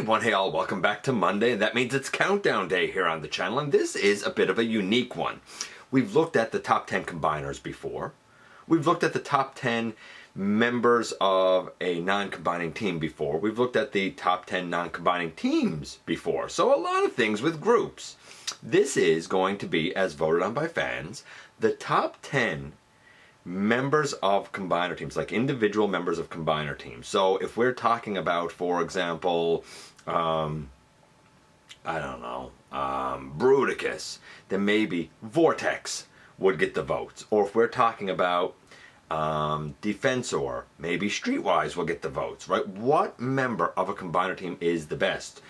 Hey all, welcome back to Monday. That means it's countdown day here on the channel, and this is a bit of a unique one. We've looked at the top 10 combiners before. We've looked at the top 10 members of a non-combining team before. We've looked at the top 10 non-combining teams before. So a lot of things with groups. This is going to be, as voted on by fans, the top 10 members of combiner teams, like individual members of combiner teams. So if we're talking about, for example, I don't know, Bruticus, then maybe Vortex would get the votes. Or if we're talking about Defensor, maybe Streetwise will get the votes, right? What member of a combiner team is the best?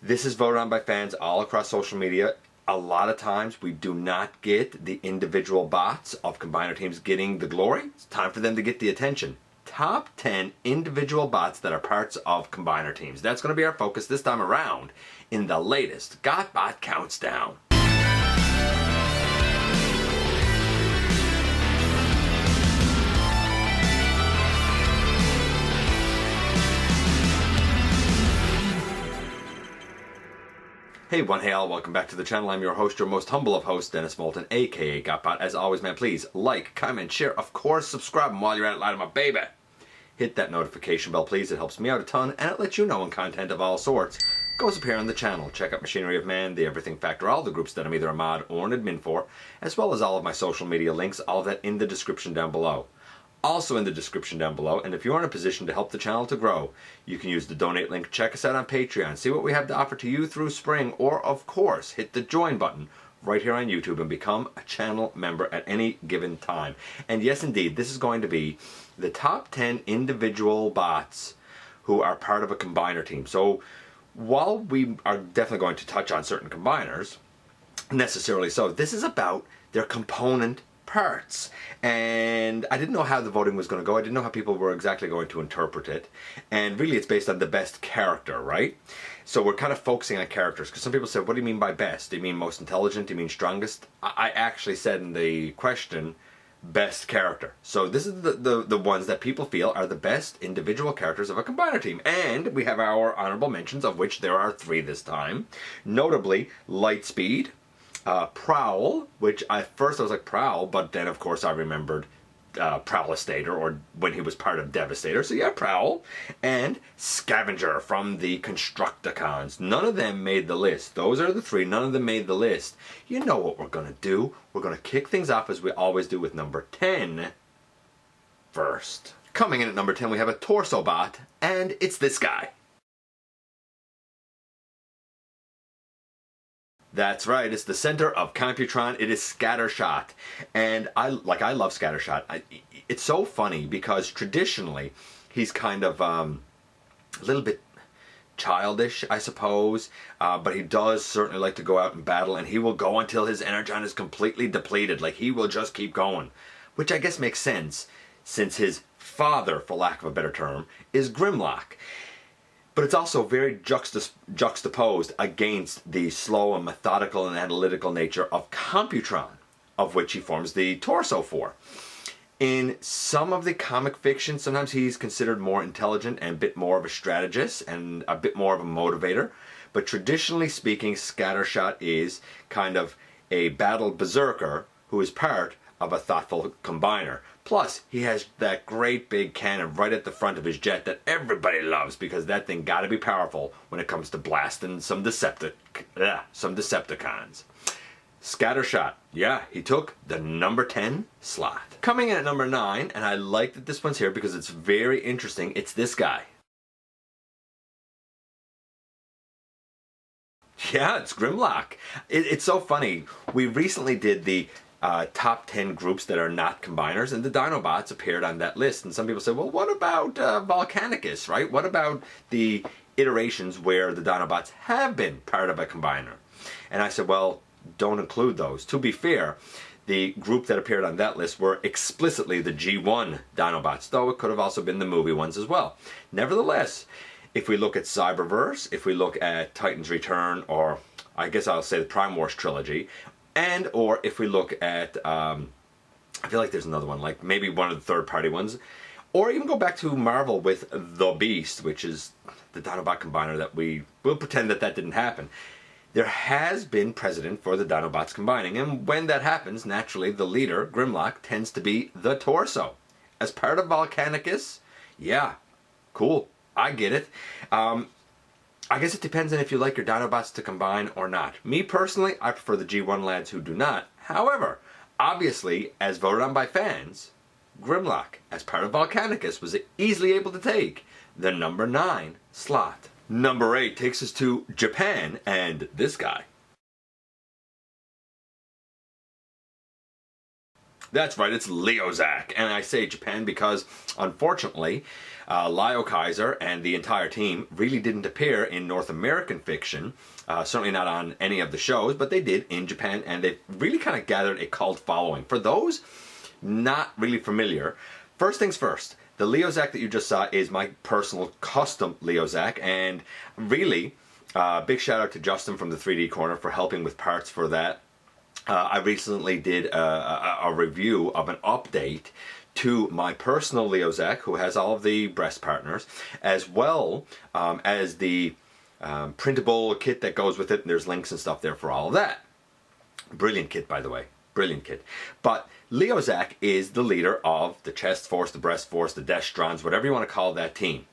This is voted on by fans all across social media. A lot of times we do not get the individual bots of combiner teams getting the glory. It's time for them to get the attention. Top 10 individual bots that are parts of combiner teams. That's going to be our focus this time around in the latest GotBot Counts Down. Hey all, welcome back to the channel. I'm your host, your most humble of hosts, Dennis Moulton, aka GotBot. As always, man, please like, comment, share, of course, subscribe, and while you're at it, light up my baby. Hit that notification bell, please. It helps me out a ton, and it lets you know when content of all sorts goes up here on the channel. Check out Machinery of Man, The Everything Factor, all the groups that I'm either a mod or an admin for, as well as all of my social media links, all of that in the description down below. Also in the description down below, and if you're in a position to help the channel to grow, you can use the donate link, check us out on Patreon, see what we have to offer to you through spring, or of course, hit the join button right here on YouTube and become a channel member at any given time. And yes, indeed, this is going to be the top 10 individual bots who are part of a combiner team. So while we are definitely going to touch on certain combiners, necessarily so, this is about their component parts. And I didn't know how the voting was going to go. I didn't know how people were exactly going to interpret it. And really it's based on the best character, right? So we're kind of focusing on characters, because some people said, what do you mean by best? Do you mean most intelligent? Do you mean strongest? I actually said in the question, best character. So this is the ones that people feel are the best individual characters of a combiner team. And we have our honorable mentions, of which there are 3 this time. Notably, Lightspeed, Prowl, which first I was like Prowl, but then of course I remembered Prowlistator, or when he was part of Devastator, so yeah, Prowl, and Scavenger from the Constructicons. None of them made the list. Those are the 3, none of them made the list. You know what we're gonna do? We're gonna kick things off as we always do with number 10 first. Coming in at number 10 we have a Torso bot, and it's this guy. That's right, it's the center of Computron. It is Scattershot. And I love Scattershot. It's so funny because traditionally he's kind of a little bit childish, I suppose, but he does certainly like to go out and battle, and he will go until his energon is completely depleted. Like, he will just keep going, which I guess makes sense since his father, for lack of a better term, is Grimlock. But it's also very juxtaposed against the slow and methodical and analytical nature of Computron, of which he forms the torso for. In some of the comic fiction, sometimes he's considered more intelligent and a bit more of a strategist and a bit more of a motivator. But traditionally speaking, Scattershot is kind of a battle berserker who is part of a thoughtful combiner. Plus, he has that great big cannon right at the front of his jet that everybody loves, because that thing gotta be powerful when it comes to blasting some Decepticons. Scattershot, yeah, he took the number 10 slot. Coming in at number 9, and I like that this one's here because it's very interesting, it's this guy. Yeah, it's Grimlock. It's so funny. We recently did the top 10 groups that are not combiners, and the Dinobots appeared on that list. And some people said, well, what about Volcanicus, right? What about the iterations where the Dinobots have been part of a combiner? And I said, well, don't include those. To be fair, the group that appeared on that list were explicitly the G1 Dinobots, though it could have also been the movie ones as well. Nevertheless, if we look at Cyberverse, if we look at Titan's Return, or I guess I'll say the Prime Wars trilogy, and or if we look at, I feel like there's another one, like maybe one of the third-party ones, Or even go back to Marvel with the Beast, which is the Dinobot combiner that we'll pretend that didn't happen. There has been precedent for the Dinobots combining, and when that happens, naturally the leader, Grimlock, tends to be the Torso. As part of Volcanicus, yeah, cool, I get it. I guess it depends on if you like your Dinobots to combine or not. Me personally, I prefer the G1 lads who do not. However, obviously, as voted on by fans, Grimlock, as part of Volcanicus, was easily able to take the number 9 slot. Number 8 takes us to Japan and this guy. That's right, it's Leozak. And I say Japan because, unfortunately, Leo Kaiser and the entire team really didn't appear in North American fiction. Certainly not on any of the shows, but they did in Japan, and they've really kind of gathered a cult following. For those not really familiar, first things first, the Leozak that you just saw is my personal custom Leozak, and really, big shout out to Justin from the 3D Corner for helping with parts for that. I recently did a review of an update to my personal Leozak, who has all of the breast partners, as well as the printable kit that goes with it, and there's links and stuff there for all of that. Brilliant kit, by the way. Brilliant kit. But Leozak is the leader of the chest force, the breast force, the Destrons, whatever you want to call that team.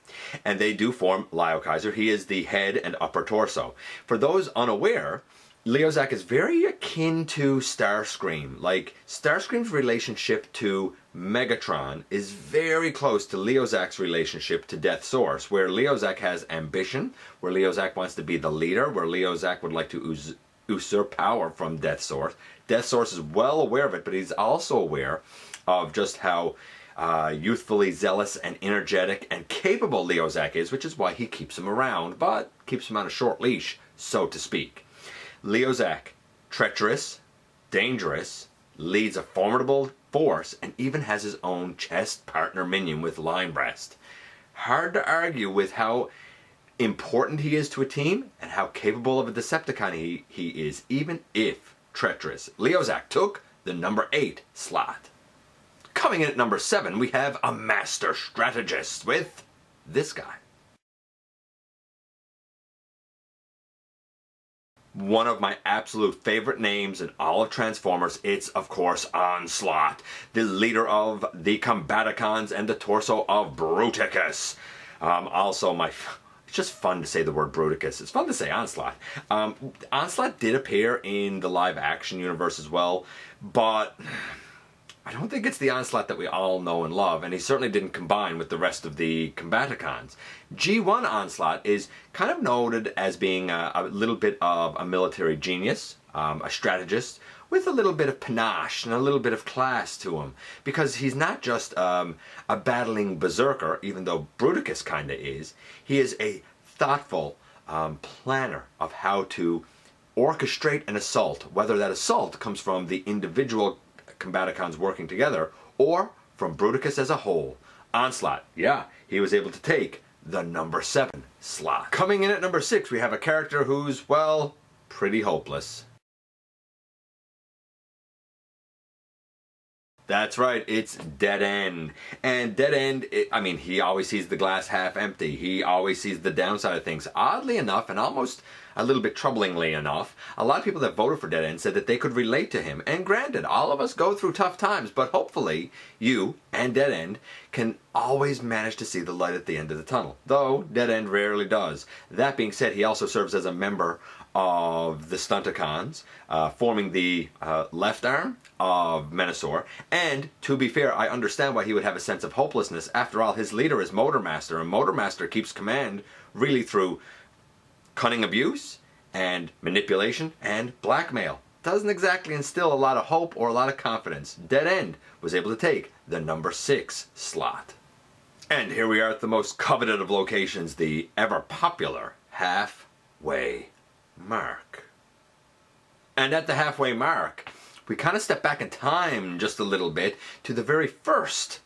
And they do form Leo Kaiser. He is the head and upper torso. For those unaware, Leozak is very akin to Starscream. Like, Starscream's relationship to Megatron is very close to Leozak's relationship to Death Source, where Leozak has ambition, where Leozak wants to be the leader, where Leozak would like to usurp power from Death Source. Death Source is well aware of it, but he's also aware of just how youthfully zealous and energetic and capable Leozak is, which is why he keeps him around, but keeps him on a short leash, so to speak. Leozak, treacherous, dangerous, leads a formidable force, and even has his own chest partner minion with Lion Breast. Hard to argue with how important he is to a team and how capable of a Decepticon he is, even if treacherous. Leozak took the number 8 slot. Coming in at number 7, we have a master strategist with this guy. One of my absolute favorite names in all of Transformers, it's of course Onslaught, the leader of the Combaticons and the torso of Bruticus. It's just fun to say the word Bruticus. It's fun to say Onslaught. Onslaught did appear in the live action universe as well, but I don't think it's the Onslaught that we all know and love, and he certainly didn't combine with the rest of the Combaticons. G1 Onslaught is kind of noted as being a little bit of a military genius, a strategist, with a little bit of panache and a little bit of class to him, because he's not just a battling berserker, even though Bruticus kind of is. He is a thoughtful planner of how to orchestrate an assault, whether that assault comes from the individual Combaticons working together, or from Bruticus as a whole. Onslaught, yeah, he was able to take the number 7 slot. Coming in at number 6, we have a character who's, well, pretty hopeless. That's right, it's Dead End. And Dead End, he always sees the glass half empty. He always sees the downside of things. Oddly enough, and almost a little bit troublingly enough, a lot of people that voted for Dead End said that they could relate to him. And granted, all of us go through tough times, but hopefully you and Dead End can always manage to see the light at the end of the tunnel. Though, Dead End rarely does. That being said, he also serves as a member of the Stunticons, forming the left arm of Menasor. And, to be fair, I understand why he would have a sense of hopelessness. After all, his leader is Motormaster, and Motormaster keeps command really through cunning abuse and manipulation and blackmail. Doesn't exactly instill a lot of hope or a lot of confidence. Dead End was able to take the number 6 slot. And here we are at the most coveted of locations, the ever popular halfway mark. And at the halfway mark, we kind of step back in time just a little bit to the very first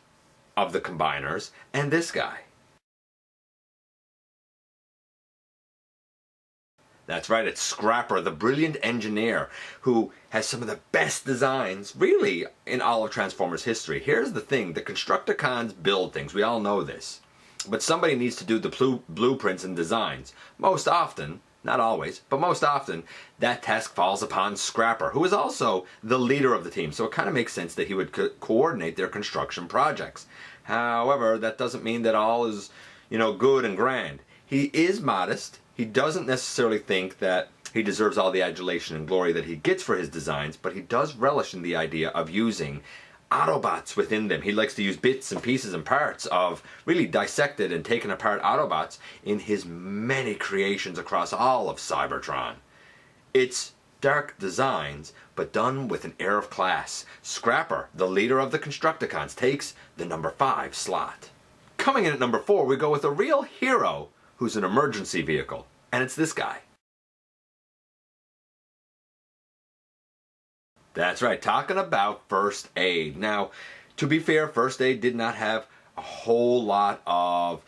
of the combiners, and this guy. That's right, it's Scrapper, the brilliant engineer who has some of the best designs, really, in all of Transformers history. Here's the thing, the Constructicons build things, we all know this. But somebody needs to do the blueprints and designs. Most often, not always, but most often, that task falls upon Scrapper, who is also the leader of the team, so it kind of makes sense that he would coordinate their construction projects. However, that doesn't mean that all is, good and grand. He is modest. He doesn't necessarily think that he deserves all the adulation and glory that he gets for his designs, but he does relish in the idea of using Autobots within them. He likes to use bits and pieces and parts of really dissected and taken apart Autobots in his many creations across all of Cybertron. It's dark designs, but done with an air of class. Scrapper, the leader of the Constructicons, takes the number 5 slot. Coming in at number 4, we go with a real hero who's an emergency vehicle, and it's this guy. That's right, talking about First Aid. Now, to be fair, First Aid did not have a whole lot of,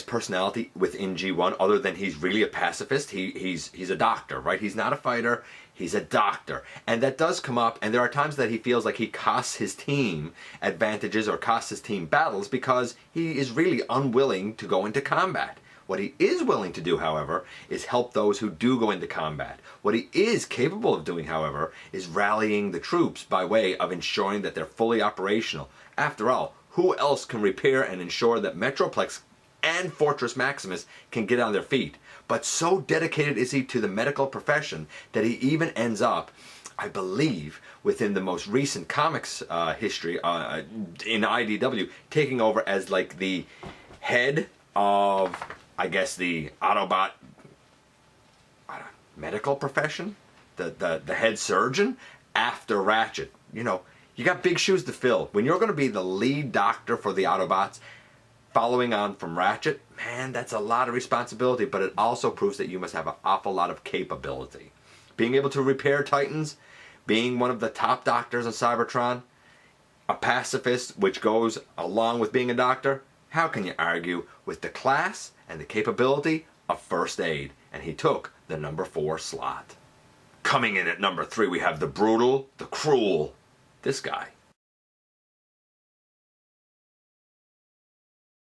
personality within G1, other than he's really a pacifist. He's a doctor, right? He's not a fighter, he's a doctor. And that does come up, and there are times that he feels like he costs his team advantages or costs his team battles because he is really unwilling to go into combat. What he is willing to do, however, is help those who do go into combat. What he is capable of doing, however, is rallying the troops by way of ensuring that they're fully operational. After all, who else can repair and ensure that Metroplex and Fortress Maximus can get on their feet? But so dedicated is he to the medical profession that he even ends up, I believe, within the most recent comics history in IDW, taking over as like the head of, the Autobot medical profession, the head surgeon after Ratchet. You got big shoes to fill. When you're going to be the lead doctor for the Autobots, following on from Ratchet, man, that's a lot of responsibility, but it also proves that you must have an awful lot of capability. Being able to repair Titans, being one of the top doctors on Cybertron, a pacifist, which goes along with being a doctor, how can you argue with the class and the capability of First Aid? And he took the number 4 slot. Coming in at number 3, we have the brutal, the cruel, this guy.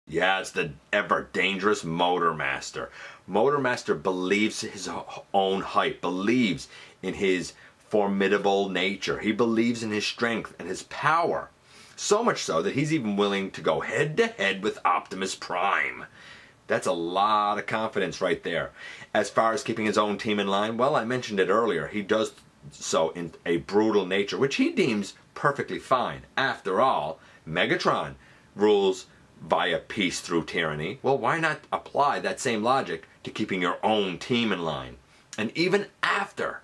Yeah, it's the ever dangerous Motor Master. Motor Master believes his own hype, believes in his formidable nature. He believes in his strength and his power. So much so that he's even willing to go head to head with Optimus Prime. That's a lot of confidence right there. As far as keeping his own team in line, well, I mentioned it earlier. He does so in a brutal nature, which he deems perfectly fine. After all, Megatron rules via peace through tyranny. Well, why not apply that same logic to keeping your own team in line? And even after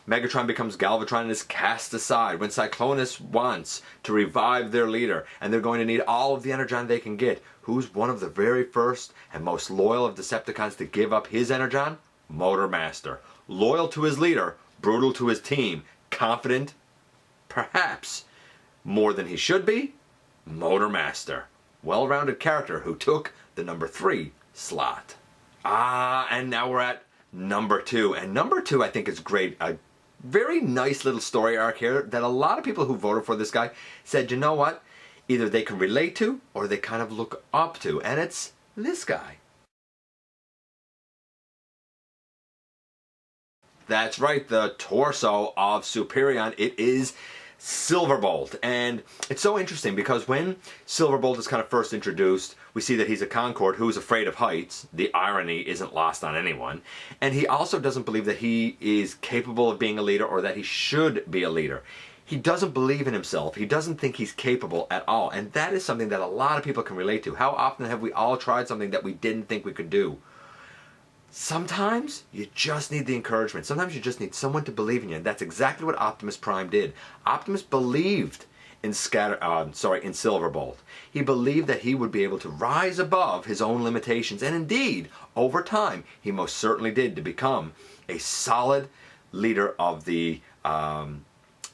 Megatron becomes Galvatron and is cast aside, when Cyclonus wants to revive their leader, and they're going to need all of the Energon they can get, who's one of the very first and most loyal of Decepticons to give up his Energon? Motor Master. Loyal to his leader, brutal to his team, confident, perhaps more than he should be, Motor Master. Well-rounded character who took the number 3 slot. And now we're at number 2. And number 2 I think is great. A very nice little story arc here that a lot of people who voted for this guy said, you know what? Either they can relate to or they kind of look up to. And it's this guy. That's right, the torso of Superion. It is Silverbolt. And it's so interesting because when Silverbolt is kind of first introduced, we see that he's a Concord who's afraid of heights. The irony isn't lost on anyone. And he also doesn't believe that he is capable of being a leader or that he should be a leader. He doesn't believe in himself. He doesn't think he's capable at all. And that is something that a lot of people can relate to. How often have we all tried something that we didn't think we could do? Sometimes you just need the encouragement. Sometimes you just need someone to believe in you. And that's exactly what Optimus Prime did. Optimus believed in Silverbolt. He believed that he would be able to rise above his own limitations. And indeed, over time, he most certainly did, to become a solid leader of the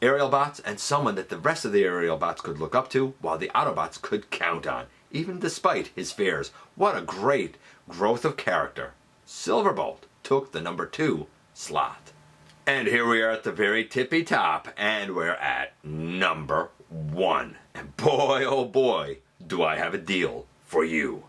aerial bots and someone that the rest of the aerial bots could look up to while the Autobots could count on, even despite his fears. What a great growth of character Silverbolt took the number 2 slot. And here we are at the very tippy top, and we're at number 1. And boy, oh boy, do I have a deal for you.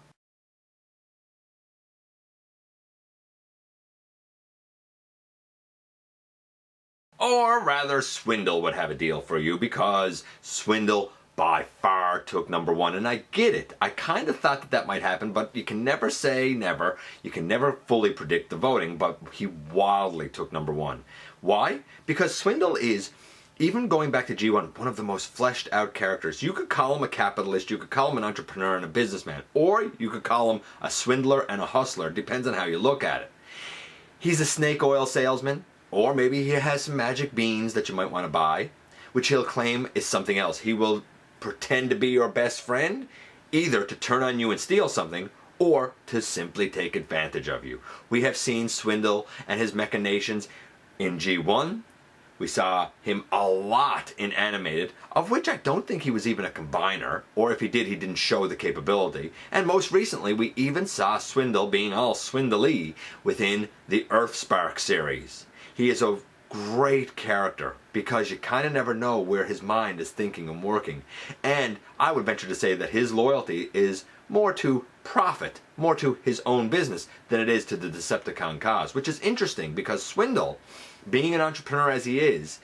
Or rather, Swindle would have a deal for you, because Swindle by far took number 1. And I get it. I kind of thought that might happen, but you can never say never. You can never fully predict the voting, but he wildly took number 1. Why? Because Swindle is, even going back to G1, one of the most fleshed out characters. You could call him a capitalist, you could call him an entrepreneur and a businessman, or you could call him a swindler and a hustler. Depends on how you look at it. He's a snake oil salesman. Or maybe he has some magic beans that you might want to buy, which he'll claim is something else. He will pretend to be your best friend, either to turn on you and steal something, or to simply take advantage of you. We have seen Swindle and his machinations in G1. We saw him a lot in animated, of which I don't think he was even a combiner, or if he did, he didn't show the capability. And most recently, we even saw Swindle being all swindly within the Earthspark series. He is a great character because you kind of never know where his mind is thinking and working. And I would venture to say that his loyalty is more to profit, more to his own business than it is to the Decepticon cause, which is interesting because Swindle, being an entrepreneur as he is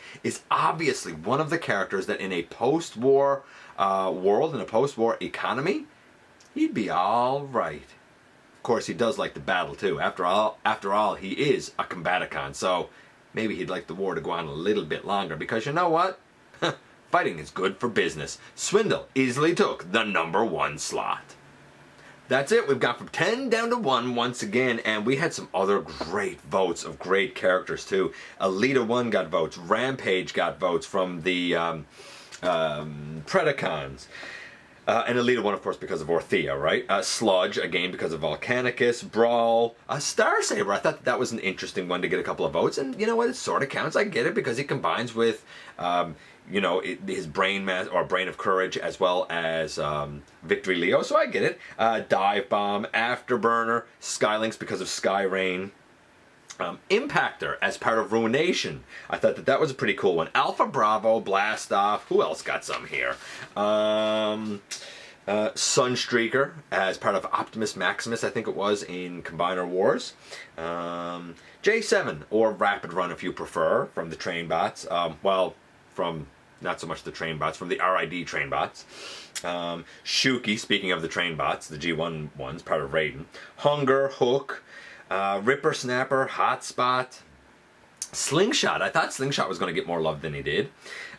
obviously one of the characters that in a post-war world, in a post-war economy, he'd be all right. Of course, he does like to battle too. After all, he is a combaticon, so maybe he'd like the war to go on a little bit longer, because you know what? Fighting is good for business. Swindle easily took the number 1 slot. That's it. We've gone from 10 down to 1 once again, and we had some other great votes of great characters too. Elita 1 got votes. Rampage got votes from the Predacons. And Elita 1, of course, because of Orthea, right? Sludge, again, because of Volcanicus. Brawl. Starsaber, I thought that was an interesting one to get a couple of votes. And you know what? It sort of counts. I get it, because he combines with, his brain mass, or brain of courage, as well as Victory Leo. So I get it. Dive Bomb, Afterburner, Skylinks because of Skyrain. Impactor as part of Ruination. I thought that was a pretty cool one. Alpha Bravo, Blast Off. Who else got some here? Sunstreaker as part of Optimus Maximus, I think it was, in Combiner Wars. J7, or Rapid Run if you prefer, from the Train Bots. From not so much the Train Bots, from the RID Train Bots. Shuki, speaking of the Train Bots, the G1 ones, part of Raiden. Hunger, Hook. Ripper Snapper, Hotspot, Slingshot. I thought Slingshot was going to get more love than he did.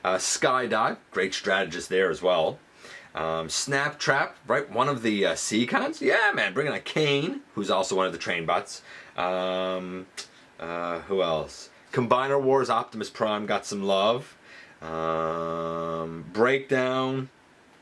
Skydive, great strategist there as well. Snap Trap, right, one of the Seacons. Yeah, man, bringing a Kane, who's also one of the Train Bots. Who else? Combiner Wars, Optimus Prime got some love. Breakdown,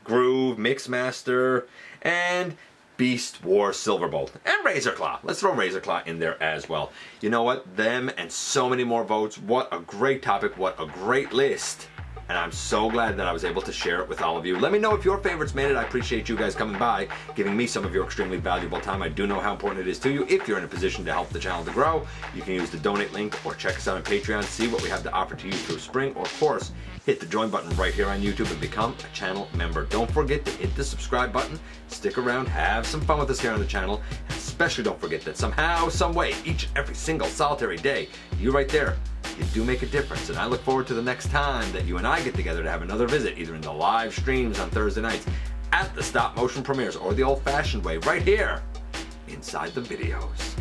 Groove, Mixmaster, and Beast War Silverbolt, and Razorclaw. Let's throw Razorclaw in there as well. You know what? Them and so many more votes. What a great topic. What a great list. And I'm so glad that I was able to share it with all of you. Let me know if your favorites made it. I appreciate you guys coming by, giving me some of your extremely valuable time. I do know how important it is to you. If you're in a position to help the channel to grow, you can use the donate link or check us out on Patreon to see what we have to offer to you through spring. Or of course, hit the join button right here on YouTube and become a channel member. Don't forget to hit the subscribe button. Stick around, have some fun with us here on the channel. And especially don't forget that somehow, some way, each and every single solitary day, you right there, you do make a difference. And I look forward to the next time that you and I get together to have another visit, either in the live streams on Thursday nights, at the stop motion premieres, or the old fashioned way, right here inside the videos.